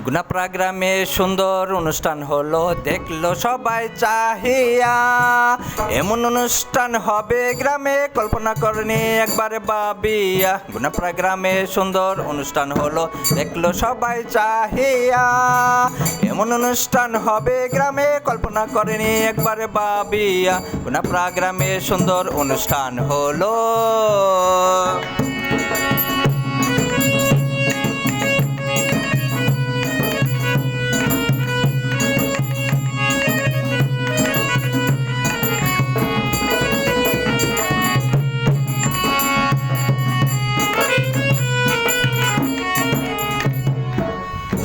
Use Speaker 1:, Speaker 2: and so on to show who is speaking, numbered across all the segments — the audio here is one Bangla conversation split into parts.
Speaker 1: গুনাপাড়া গ্রামে সুন্দর অনুষ্ঠান হলো, দেখলো সবাই চাহিয়া। এমন অনুষ্ঠান হবে গ্রামে, কল্পনা করেনি একবারে ভাবিয়া। গুনাপাড়া গ্রামে সুন্দর অনুষ্ঠান হলো, দেখলো সবাই চাহিয়া। এমন অনুষ্ঠান হবে গ্রামে, কল্পনা করেনি একবারে ভাবিয়া। গুনাপাড়া গ্রামে সুন্দর অনুষ্ঠান হলো।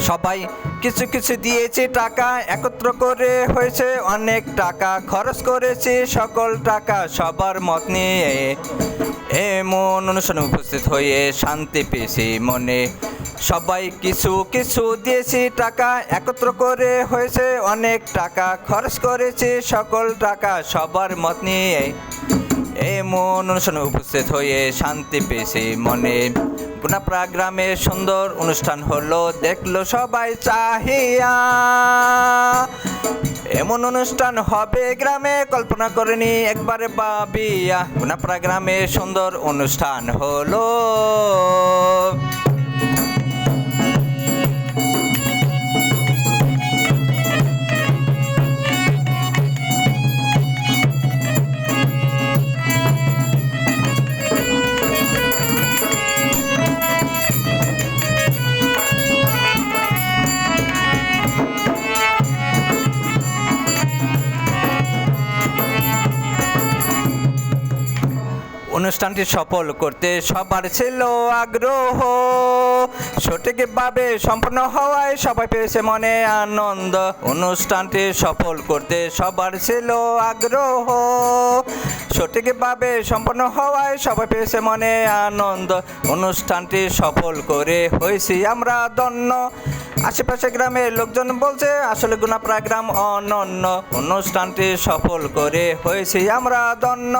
Speaker 1: সবাই কিছু কিছু দিয়েছে টাকা, একত্র করে হয়েছে অনেক টাকা। খরচ করেছে সকল টাকা সবার মত নিয়ে। এমন অনুষ্ঠানে উপস্থিত হয়ে শান্তি পেয়েছি মনে। সবাই কিছু কিছু দিয়েছি টাকা, একত্র করে হয়েছে অনেক টাকা। খরচ করেছে সকল টাকা সবার মত নিয়ে। এমন অনুষ্ঠানে উপস্থিত হয়ে শান্তি পেয়েছি মনে। গুনাপাড়া গ্রামে সুন্দর অনুষ্ঠান হলো, দেখলো সবাই চাহিয়া। এমন অনুষ্ঠান হবে গ্রামে, কল্পনা করেনি একবারে ভাবিয়া। গুনাপাড়া গ্রামে সুন্দর অনুষ্ঠান হলো। অনুষ্ঠানটি সফল করতে সবার ছিল আগ্রহ। সঠিকভাবে সম্পন্ন হওয়ায় সবাই পেয়েছে মনে আনন্দ। অনুষ্ঠানটি সফল করতে সবার ছিল আগ্রহ। সঠিকভাবে সম্পন্ন হওয়ায় সবাই পেয়েছে মনে আনন্দ। অনুষ্ঠানটি সফল করে হয়েছি আমরা ধন্য। আশেপাশে গ্রামের লোকজন বলছে আসলে গুনাপাড়া গ্রাম অনন্য। অনুষ্ঠানটি সফল করে হয়েছি আমরা ধন্য।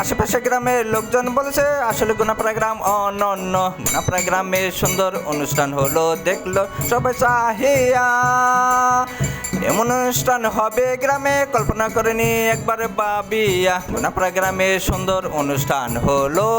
Speaker 1: আশেপাশে গ্রামের লোকজন বলেছে আসলে গুনাপাড়া গ্রাম অনন্য। গুনাপাড়া গ্রামে সুন্দর অনুষ্ঠান হলো, দেখলো সবাই চাহিয়া। এমন অনুষ্ঠান হবে গ্রামে, কল্পনা করেনি একবারে ভাবিয়া। গুনাপাড়া গ্রামে সুন্দর অনুষ্ঠান হলো।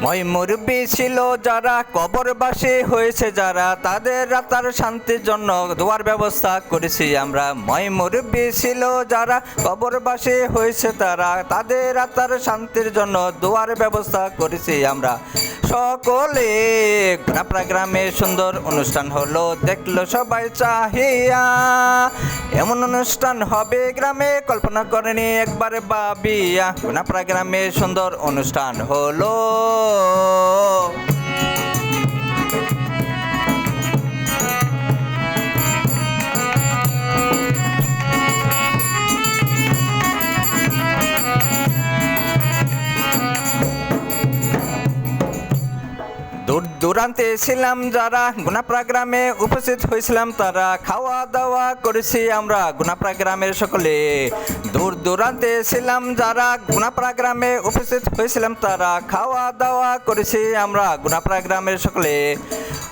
Speaker 1: মই মুরব্বী ছিল যারা, কবরবাসী হয়েছে যারা, তাদের আত্মার শান্তির জন্য দোয়ার ব্যবস্থা করেছি আমরা। মই মুরব্বী ছিল যারা, কবরবাসী হয়েছে তারা, তাদের আত্মার শান্তির জন্য দোয়ার ব্যবস্থা করেছি আমরা। সকলে গুনাপাড়া গ্রামে সুন্দর অনুষ্ঠান হলো, দেখলো সবাই চাহিয়া। এমন অনুষ্ঠান হবে গ্রামে, কল্পনা করেনি একবারে ভাবিয়া। গুনাপাড়া গ্রামে সুন্দর অনুষ্ঠান হলো। দূর দূরান্তে ছিলাম যারা, গুনাপাড়া গ্রামে উপস্থিত হয়েছিলাম তারা। খাওয়া দাওয়া করেছি আমরা গুনাপাড়া গ্রামের সকলে। দূর দূরান্তে ছিলাম যারা, গুনাপাড়া গ্রামে উপস্থিত হয়েছিলাম তারা। খাওয়া দাওয়া করেছি আমরা গুনাপাড়া গ্রামের সকলে।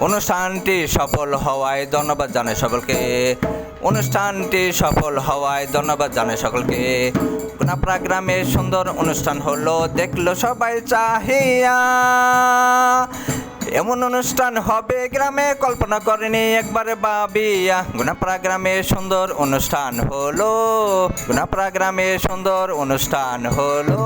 Speaker 1: অনুষ্ঠানটি সফল হওয়ায় ধন্যবাদ জানাই সকলকে। অনুষ্ঠানটি সফল হওয়ায় ধন্যবাদ জানাই সকলকে। গুনাপাড়া গ্রামে সুন্দর অনুষ্ঠান হলো, দেখলো সবাই চাহিয়া। এমন অনুষ্ঠান হবে গ্রামে, কল্পনা করেনি একবারে ভাবিয়া। গুনাপাড়া গ্রামে সুন্দর অনুষ্ঠান হলো। গুনাপাড়া গ্রামে সুন্দর অনুষ্ঠান হলো।